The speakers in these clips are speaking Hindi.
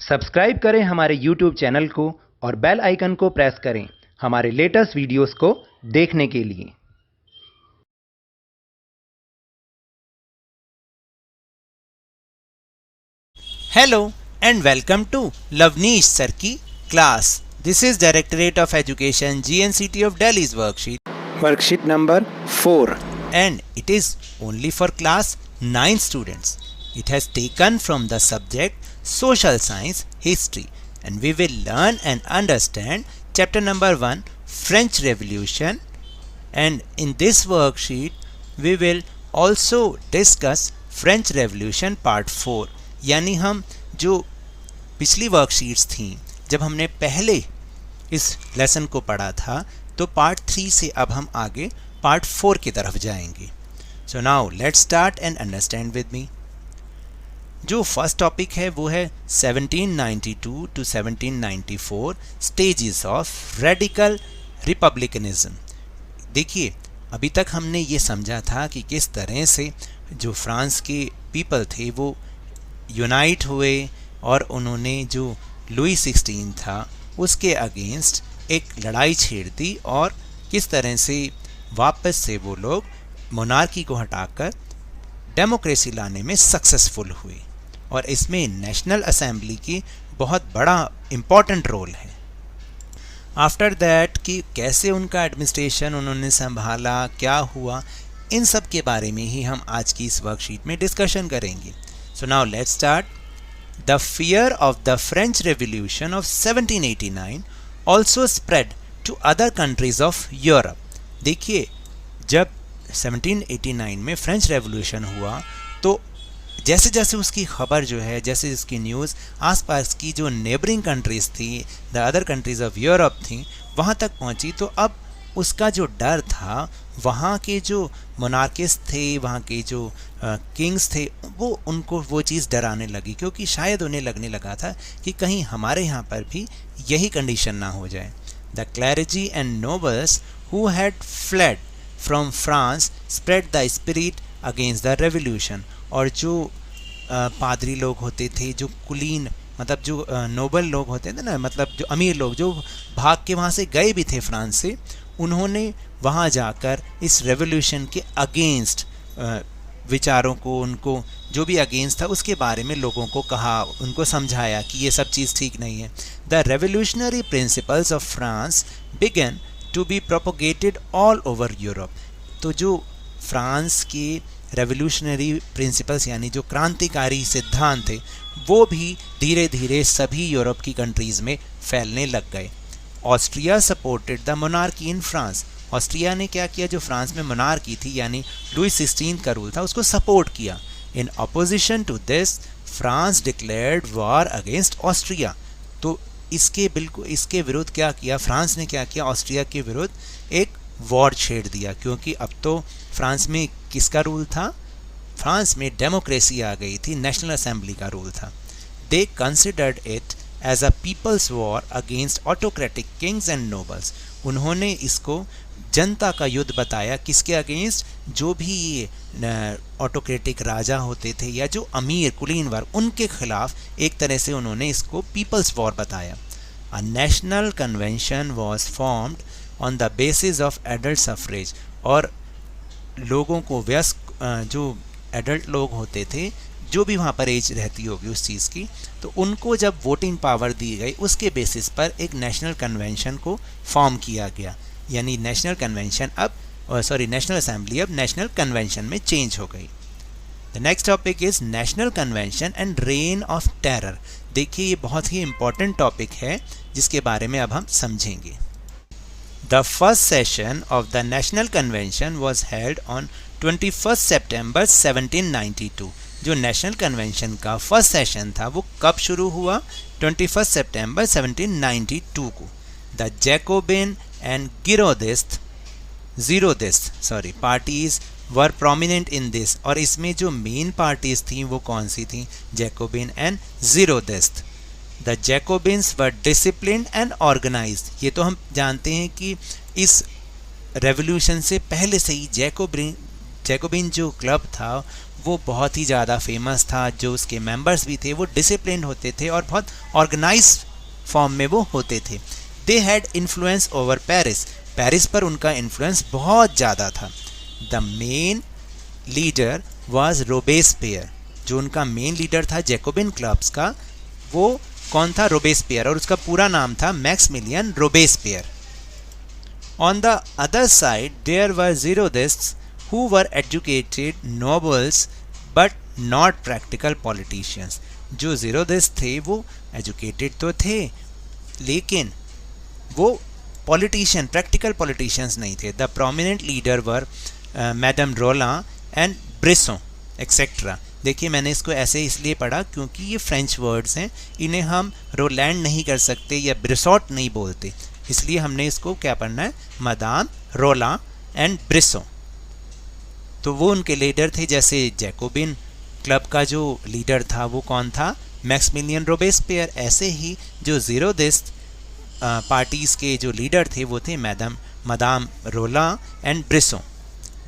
सब्सक्राइब करें हमारे YouTube चैनल को और बेल आइकन को प्रेस करें हमारे लेटेस्ट वीडियोस को देखने के लिए। Hello and welcome to Lavneesh Sir की class. This is Directorate of Education GNCT of Delhi's worksheet number 4 and it is only for class 9 students. It has taken from the subject Social Science History and we will learn and understand chapter number 1 French Revolution, and in this worksheet we will also discuss French Revolution part 4. यानी हम जो पिछली वर्कशीट्स थी जब हमने पहले इस लेसन को पढ़ा था तो पार्ट 3 से अब हम आगे पार्ट 4 की तरफ जाएंगे. So now let's start and understand with me. जो फर्स्ट टॉपिक है वो है 1792 to 1794 stages of radical republicanism. देखिए, अभी तक हमने ये समझा था कि किस तरह से जो फ्रांस के पीपल थे वो यूनाइट हुए और उन्होंने जो लुई 16 था उसके अगेंस्ट एक लड़ाई छेड़ दी और किस तरह से वापस से वो लोग मोनार्की को हटाकर डेमोक्रेसी लाने में सक्सेसफुल हुए. और इसमें नेशनल असेंबली की बहुत बड़ा इम्पॉर्टेंट रोल है. आफ्टर दैट कि कैसे उनका एडमिनिस्ट्रेशन उन्होंने संभाला, क्या हुआ, इन सब के बारे में ही हम आज की इस वर्कशीट में डिस्कशन करेंगे. So now let's start. The fear of the French Revolution of 1789 also spread to other countries of Europe. देखिए, जब 1789 में फ्रेंच रेवोल्यूशन हुआ तो जैसे जैसे उसकी खबर जो है, जैसे इसकी न्यूज़ आसपास की जो नेबरिंग कंट्रीज़ थी, the other countries of Europe थी, वहाँ तक पहुँची, तो अब उसका जो डर था, वहाँ के जो मोनार्किस्ट थे, वहाँ के जो किंग्स थे, वो उनको वो चीज़ डराने लगी, क्योंकि शायद उन्हें लगने लगा था कि कहीं हमारे यहाँ पर भी यही कंडीशन ना हो जाए. The clergy and nobles who had fled from France spread the spirit against the revolution. और जो पादरी लोग होते थे, जो कुलीन मतलब जो नोबल लोग होते थे ना, मतलब जो अमीर लोग जो भाग के वहाँ से गए भी थे फ्रांस से, उन्होंने वहाँ जाकर इस रेवोल्यूशन के अगेंस्ट विचारों को, उनको जो भी अगेंस्ट था उसके बारे में लोगों को कहा, उनको समझाया कि ये सब चीज़ ठीक नहीं है. The revolutionary principles of France began to be propagated all over Europe. तो जो फ्रांस के रेवोल्यूशनरी प्रिंसिपल्स यानी जो क्रांतिकारी सिद्धांत थे वो भी धीरे धीरे सभी यूरोप की कंट्रीज़ में फैलने लग गए. Austria supported the monarchy in France. Austria ने क्या किया, जो फ्रांस में मोनार्की थी यानी लुई 16 का रूल था, उसको सपोर्ट किया. In opposition to this France declared war against Austria. तो इसके विरुद्ध क्या किया फ्रांस ने, क्या किया, ऑस्ट्रिया के विरुद्ध एक वॉर छेड़ दिया, क्योंकि अब तो फ्रांस में किसका रूल था, फ्रांस में डेमोक्रेसी आ गई थी, नेशनल असेंबली का रूल था. They considered it as a people's war against autocratic kings and nobles. उन्होंने इसको जनता का युद्ध बताया, किसके अगेंस्ट, जो भी ये ऑटोक्रेटिक राजा होते थे या जो अमीर कुलीन वर्ग, उनके खिलाफ एक तरह से उन्होंने इसको पीपल्स वॉर बताया. A national convention was formed on the basis of adult suffrage. और लोगों को वयस्क जो एडल्ट लोग होते थे, जो भी वहाँ पर एज रहती होगी उस चीज़ की, तो उनको जब वोटिंग पावर दी गई उसके बेसिस पर एक नेशनल कन्वेंशन को फॉर्म किया गया. यानी नेशनल कन्वेंशन नेशनल असेंबली अब नेशनल कन्वेंशन में चेंज हो गई. The next topic is national convention and rain of terror. देखिए, ये बहुत ही इम्पॉर्टेंट टॉपिक है जिसके बारे में अब हम समझेंगे. The first session of the National Convention was held on 21st September 1792. जो नेशनल कन्वेंशन का फर्स्ट सेशन था वो कब शुरू हुआ, 21 सितंबर 1792 को. The Jacobin and Girondist parties were prominent in this. और इसमें जो मेन पार्टीज थी वो कौन सी थी, Jacobin and Girondist. The Jacobins were disciplined and organised. ये तो हम जानते हैं कि इस रेवोल्यूशन से पहले से ही जैकोबिन जो क्लब था वो बहुत ही ज़्यादा फेमस था। जो उसके मेंबर्स भी थे वो डिसिप्लिन होते थे और बहुत ऑर्गेनाइज फॉर्म में वो होते थे। They had influence over Paris, Paris पर उनका इन्फ्लुएंस बहुत ज़्यादा था। The main leader was Robespierre, जो उनका मेन लीडर था जैकोबिन क्लब्स का, वो कौन था? रोबेस्पियर, और उसका पूरा नाम था Maximilian Robespierre. On the other side, there were Zerodists who were educated nobles but not practical politicians. जो Zerodists थे वो educated तो थे लेकिन वो politician, practical politicians नहीं थे। The prominent leader were Madame Roland and Brisson, etc. देखिए मैंने इसको ऐसे इसलिए पढ़ा क्योंकि ये फ्रेंच वर्ड्स हैं, इन्हें हम रोलैंड नहीं कर सकते या ब्रिसॉट नहीं बोलते, इसलिए हमने इसको क्या पढ़ना है? मदाम रोला एंड ब्रिसो। तो वो उनके लीडर थे। जैसे जैकोबिन क्लब का जो लीडर था वो कौन था? Maximilian Robespierre. ऐसे ही जो ज़ीरोदिस्ट पार्टीज़ के जो लीडर थे वो थे मदाम रोला and Brissot.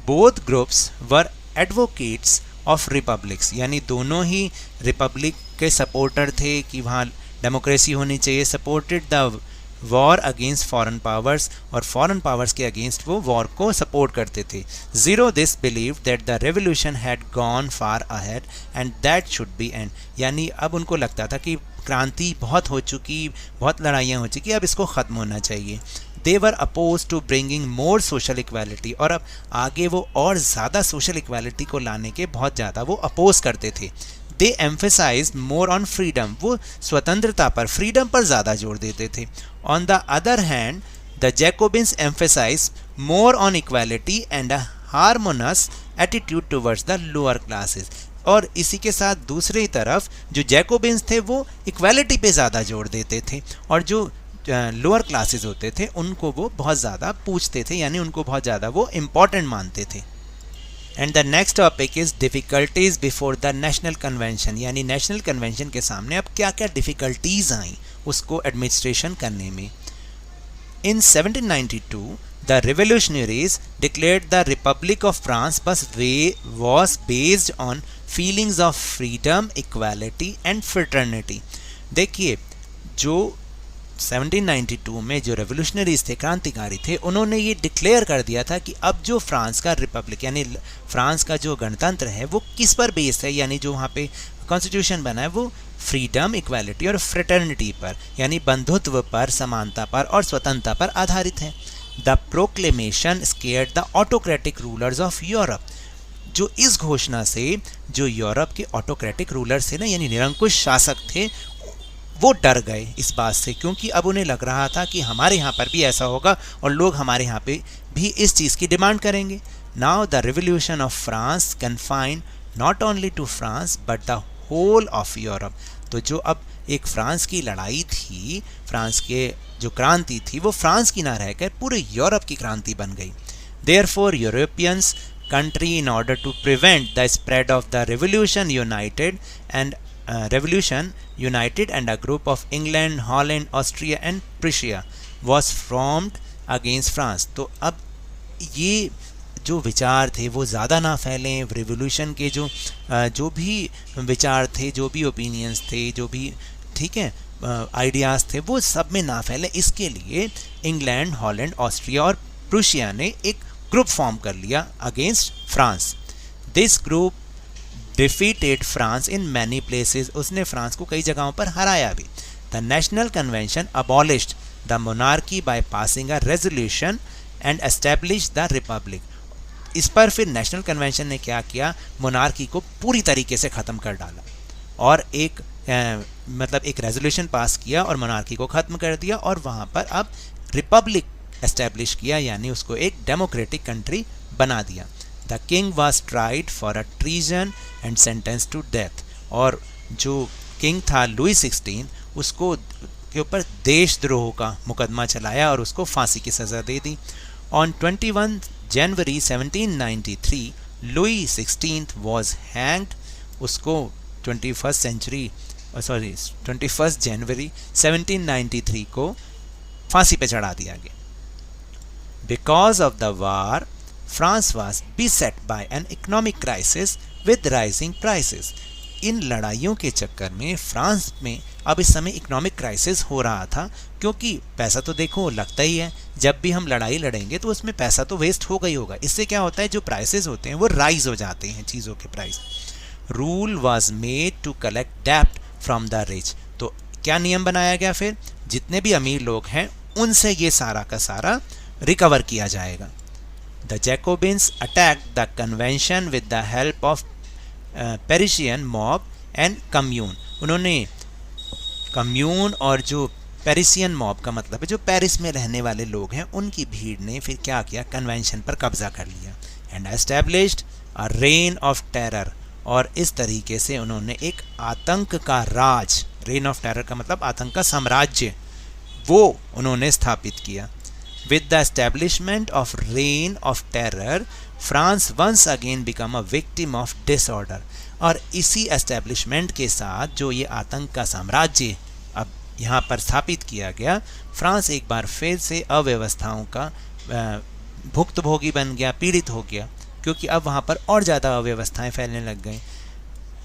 Both groups were advocates of republics, यानी दोनों ही रिपब्लिक के सपोर्टर थे कि वहाँ डेमोक्रेसी होनी चाहिए। Supported the war against foreign powers, और फॉरेन पावर्स के अगेंस्ट वो वॉर को सपोर्ट करते थे। Girondist believe that the revolution had gone far ahead and that should be end, यानी अब उनको लगता था कि क्रांति बहुत हो चुकी, बहुत लड़ाइयाँ हो चुकी, अब इसको ख़त्म होना चाहिए। They were oppose to bringing more social equality, और अब आगे वो और ज़्यादा सोशल इक्वालिटी को लाने के बहुत ज़्यादा वो अपोज करते थे। They emphasise more on freedom, वो स्वतंत्रता पर, फ्रीडम पर ज़्यादा जोर देते थे। On the other hand the Jacobins emphasise more on equality and a harmonious attitude towards the lower classes, और इसी के साथ दूसरी तरफ जो जैकोबिन्स थे वो इक्वालिटी पे ज़्यादा जोर देते थे, और जो लोअर क्लासेस होते थे उनको वो बहुत ज़्यादा पूछते थे, यानी उनको बहुत ज़्यादा वो इम्पॉर्टेंट मानते थे। And the next topic is difficulties before the national convention, यानी नेशनल कन्वेंशन के सामने अब क्या क्या डिफ़िकल्टीज़ आई उसको एडमिनिस्ट्रेशन करने में। इन 1792 the revolutionaries declared the Republic of France was based on feelings of freedom, equality and fraternity। देखिए जो 1792 में जो रेवोल्यूशनरीज थे, क्रांतिकारी थे, उन्होंने ये डिक्लेयर कर दिया था कि अब जो फ्रांस का रिपब्लिक यानी फ्रांस का जो गणतंत्र है वो किस पर बेस्ड है, यानी जो वहाँ पे कॉन्स्टिट्यूशन बना है वो फ्रीडम, इक्वालिटी और फ्रेटर्निटी पर, यानी बंधुत्व पर, समानता पर और स्वतंत्रता पर आधारित है। The proclamation scared the autocratic rulers of Europe, जो इस घोषणा से जो यूरोप के ऑटोक्रेटिक रूलर्स थे ना, यानी निरंकुश शासक थे, वो डर गए इस बात से, क्योंकि अब उन्हें लग रहा था कि हमारे यहाँ पर भी ऐसा होगा और लोग हमारे यहाँ पे भी इस चीज़ की डिमांड करेंगे। Now the revolution of France confined not only to France but the whole of Europe. तो जो अब एक फ्रांस की लड़ाई थी, फ्रांस के जो क्रांति थी वो फ्रांस की ना रहकर पूरे यूरोप की क्रांति बन गई। Therefore Europeans country in order to prevent the spread of the revolution united and a group of England, Holland, Austria and Prussia was formed against France। तो अब ये जो विचार थे वो ज़्यादा ना फैलें, रिवोल्यूशन के जो भी विचार थे, जो भी ओपिनियंस थे, जो भी ठीक है आइडियाज़ थे, वो सब में ना फैले, इसके लिए इंग्लैंड, हॉलैंड, ऑस्ट्रिया और प्रूशिया ने एक ग्रुप फॉर्म कर लिया against France. This group defeated France in many places, उसने फ्रांस को कई जगहों पर हराया भी। The national convention abolished the monarchy by passing a resolution and establish the Republic. इस पर फिर नेशनल कन्वेंशन ने क्या किया, मोनार्की को पूरी तरीके से ख़त्म कर डाला और एक रेजोल्यूशन पास किया और मोनार्की को ख़त्म कर दिया, और वहाँ पर अब रिपब्लिक एस्टेब्लिश किया, यानी उसको एक डेमोक्रेटिक कंट्री बना दिया। The king was tried for a treason and sentence to death, और जो किंग था लुई 16 उसको के ऊपर देशद्रोह का मुकदमा चलाया और उसको फांसी की सज़ा दे दी। On 21 January 1793 Louis 16 was hanged, उसको 21 जनवरी 1793 को फांसी पे चढ़ा दिया गया। Because of the war, France was beset by an economic crisis with rising prices. इन लड़ाइयों के चक्कर में फ्रांस में अब इस समय इकोनॉमिक क्राइसिस हो रहा था, क्योंकि पैसा तो देखो लगता ही है, जब भी हम लड़ाई लड़ेंगे तो उसमें पैसा तो वेस्ट होगा ही होगा। इससे क्या होता है, जो प्राइसेस होते हैं वो राइज हो जाते हैं, चीज़ों के price. Rule was made to collect डेप्ट फ्रॉम द रिच। तो क्या नियम बनाया गया, फिर जितने भी अमीर लोग हैं उनसे ये सारा का सारा रिकवर किया जाएगा। The Jacobins attacked the convention with the help of Parisian mob and commune. उन्होंने कम्यून और जो पेरिशियन मॉब का मतलब है जो पेरिस में रहने वाले लोग हैं, उनकी भीड़ ने फिर क्या किया, कन्वेंशन पर कब्जा कर लिया। And established a rain of terror. और इस तरीके से उन्होंने एक आतंक का राज, रेन ऑफ टेरर का मतलब आतंक का साम्राज्य, वो उन्होंने स्थापित किया। With the establishment of reign of terror France once again become a victim of disorder. और इसी एस्टैब्लिशमेंट के साथ जो ये आतंक का साम्राज्य अब यहाँ पर स्थापित किया गया, फ्रांस एक बार फिर से अव्यवस्थाओं का भुक्तभोगी बन गया, पीड़ित हो गया, क्योंकि अब वहाँ पर और ज़्यादा अव्यवस्थाएं फैलने लग गई।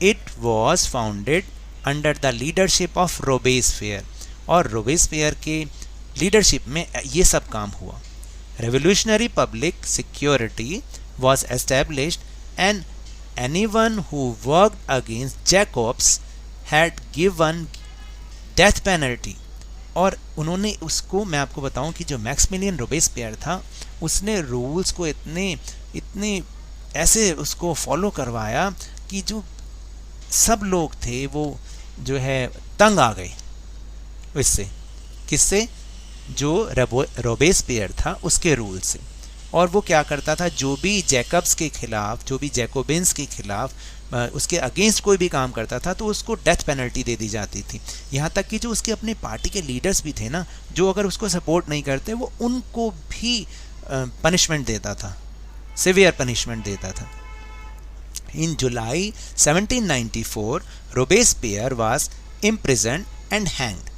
It was founded under the leadership of Robespierre. और रोबेस्पियर के लीडरशिप में ये सब काम हुआ। Revolutionary public security was established and anyone who worked against Jacobs had given death penalty। और उन्होंने उसको, मैं आपको बताऊं कि जो मैक्सिमिलियन रोबेस्पियर था उसने रूल्स को इतने ऐसे उसको फॉलो करवाया कि जो सब लोग थे वो जो है तंग आ गए इससे। किससे? जो रोबेस्पियर था उसके रूल से। और वो क्या करता था, जो भी जैकब्स के खिलाफ, जो भी जैकोबिन्स के खिलाफ उसके अगेंस्ट कोई भी काम करता था तो उसको डेथ पेनल्टी दे दी जाती थी। यहाँ तक कि जो उसके अपने पार्टी के लीडर्स भी थे ना, जो अगर उसको सपोर्ट नहीं करते वो उनको भी पनिशमेंट देता था, सिवियर पनिशमेंट देता था। इन जुलाई 1794 Robespierre was imprisoned and hanged.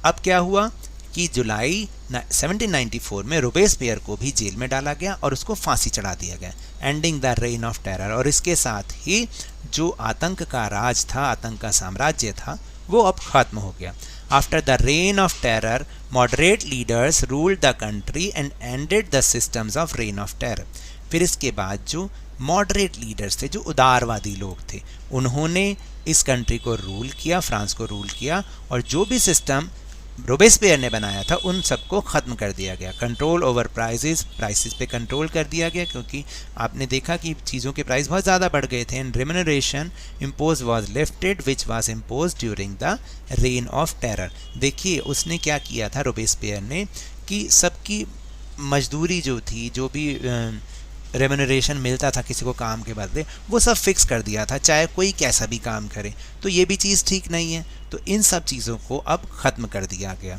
अब क्या हुआ कि जुलाई 1794 में रोबेस्पियर को भी जेल में डाला गया और उसको फांसी चढ़ा दिया गया, ending the rain of terror. और इसके साथ ही जो आतंक का राज था, आतंक का साम्राज्य था, वो अब खत्म हो गया। After the rain of terror moderate leaders ruled the country and ended the systems of reign of terror. फिर इसके बाद जो मॉडरेट लीडर्स थे, जो उदारवादी लोग थे, उन्होंने इस कंट्री को रूल किया, फ्रांस को रूल किया, और जो भी सिस्टम रोबेस्पियर ने बनाया था उन सबको ख़त्म कर दिया गया। कंट्रोल ओवर प्राइसेस पे कंट्रोल कर दिया गया, क्योंकि आपने देखा कि चीज़ों के प्राइस बहुत ज़्यादा बढ़ गए थे। And remuneration impose was lifted which was impose during the rain of terror. देखिए उसने क्या किया था रोबेस्पियर ने, कि सबकी मजदूरी जो थी, जो भी रेम्यूनरेशन मिलता था किसी को काम के बदले, वो सब फिक्स कर दिया था, चाहे कोई कैसा भी काम करे। तो ये भी चीज़ ठीक नहीं है, तो इन सब चीज़ों को अब ख़त्म कर दिया गया।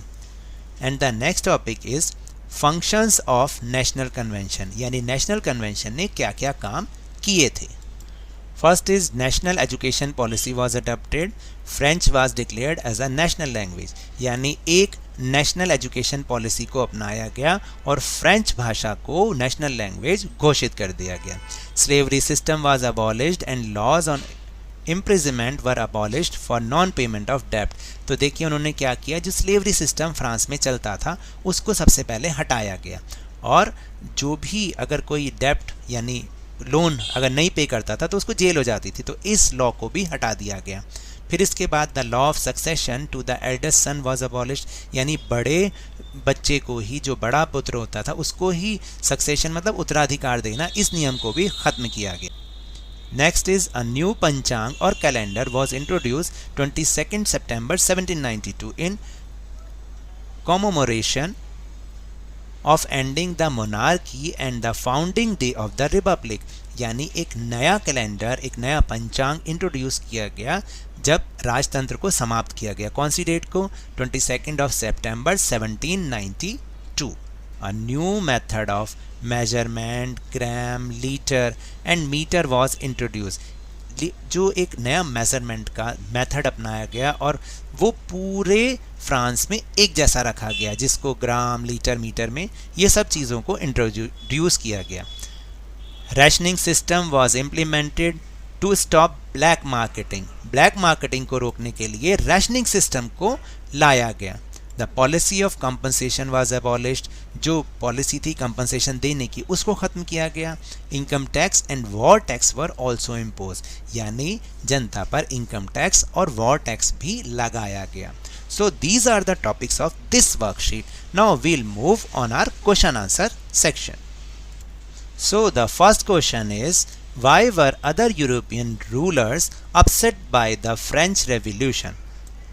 And the next topic is functions of national convention, यानी नेशनल कन्वेंशन ने क्या क्या काम किए थे। First is national education policy was adopted, French was declared as a national language, यानी एक नेशनल एजुकेशन पॉलिसी को अपनाया गया और फ्रेंच भाषा को नेशनल लैंग्वेज घोषित कर दिया गया। Slavery system was abolished and laws on imprisonment were abolished for non payment of डेप्ट। तो देखिए उन्होंने क्या किया, जो स्लेवरी सिस्टम फ्रांस में चलता था उसको सबसे पहले हटाया गया, और जो भी अगर कोई डेप्ट यानी लोन अगर नहीं पे करता था तो उसको जेल हो जाती थी, तो इस लॉ को भी हटा दिया गया। फिर इसके बाद the law of succession to the eldest son was abolished, यानी बड़े बच्चे को ही, जो बड़ा पुत्र होता था उसको ही सक्सेशन मतलब उत्तराधिकार देना, इस नियम को भी ख़त्म किया गया। Next is a new panchang और calendar was introduce 22 September 1792 in commemoration of ending the monarchy and the founding day of the republic, यानी एक नया कैलेंडर, एक नया पंचांग इंट्रोड्यूस किया गया जब राजतंत्र को समाप्त किया गया। कौन सी डेट को? 22 September 1792। A new method of measurement, gram, liter and meter was introduced। जो एक नया मेजरमेंट का मेथड अपनाया गया और वो पूरे फ्रांस में एक जैसा रखा गया, जिसको ग्राम, लीटर, मीटर में ये सब चीज़ों को इंट्रोड्यूस किया गया। Rationing system was implemented to stop black marketing, black marketing को रोकने के लिए राशनिंग सिस्टम को लाया गया। The policy of compensation was abolished, जो पॉलिसी थी कंपनसेशन देने की उसको ख़त्म किया गया। Income tax and war tax were also impose, यानी जनता पर इनकम टैक्स और वॉर टैक्स भी लगाया गया। So these are the topics of this worksheet. Now we'll move on our question answer section. So the first question is, why were other European rulers upset by the French Revolution?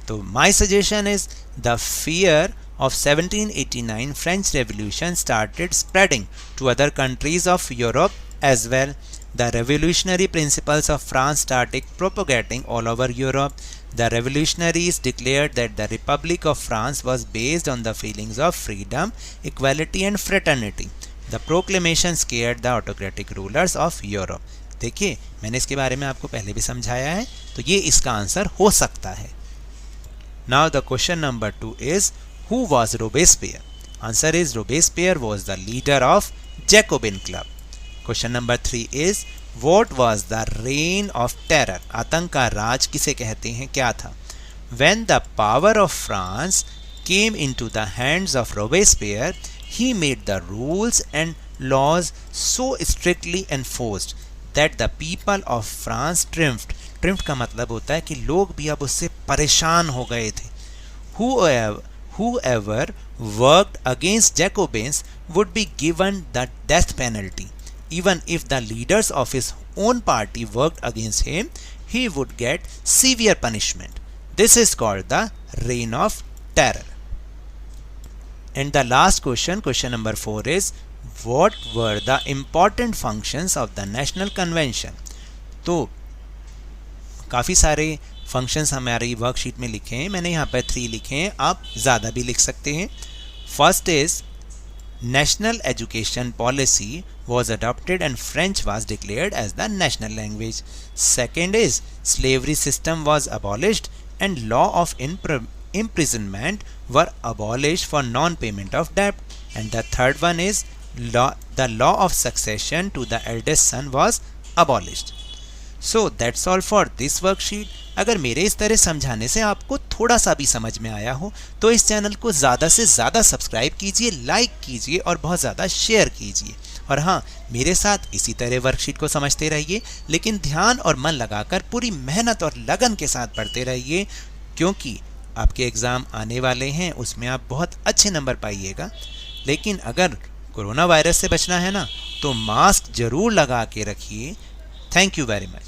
So my suggestion is, the fear of 1789 French Revolution started spreading to other countries of Europe as well. The revolutionary principles of France started propagating all over Europe. The revolutionaries declared that the Republic of France was based on the feelings of freedom, equality and fraternity. The proclamation scared the autocratic rulers of Europe. देखिए, मैंने इसके बारे में आपको पहले भी समझाया है, तो ये इसका आंसर हो सकता है। Now the question number 2 is, who was Robespierre? Answer is, Robespierre was the leader of Jacobin Club. Question number 3 is, what was the reign of terror? आतंक का राज किसे कहते हैं, क्या था? When the power of France came into the hands of Robespierre, he made the rules and laws so strictly enforced that the people of France triumphed. Triumphed का मतलब होता है कि लोग भी अब उससे परेशान हो गए थे। Whoever worked against Jacobins would be given the death penalty. Even if the leaders of his own party worked against him, he would get severe punishment. This is called the reign of terror. And the last question, question number 4 is, what were the important functions of the National Convention? तो काफ़ी सारे फंक्शंस हमारी वर्कशीट में लिखे हैं, मैंने यहाँ पर 3 लिखे हैं, आप ज़्यादा भी लिख सकते हैं। First is, national education policy was adopted and French was declared as the national language. Second is, slavery system was abolished and law of imprisonment were abolished for non-payment of debt. And the third one is, the law of succession to the eldest son was abolished. So that's all for this worksheet. अगर मेरे इस तरह समझाने से आपको थोड़ा सा भी समझ में आया हो तो इस चैनल को ज़्यादा से ज़्यादा सब्सक्राइब कीजिए, लाइक कीजिए और बहुत ज़्यादा शेयर कीजिए। और हाँ, मेरे साथ इसी तरह वर्कशीट को समझते रहिए, लेकिन ध्यान और मन लगाकर पूरी मेहनत और लगन के साथ पढ़ते रहिए, क्योंकि आपके एग्ज़ाम आने वाले हैं, उसमें आप बहुत अच्छे नंबर पाइएगा। लेकिन अगर कोरोना वायरस से बचना है ना, तो मास्क ज़रूर लगा के रखिए। Thank you very much.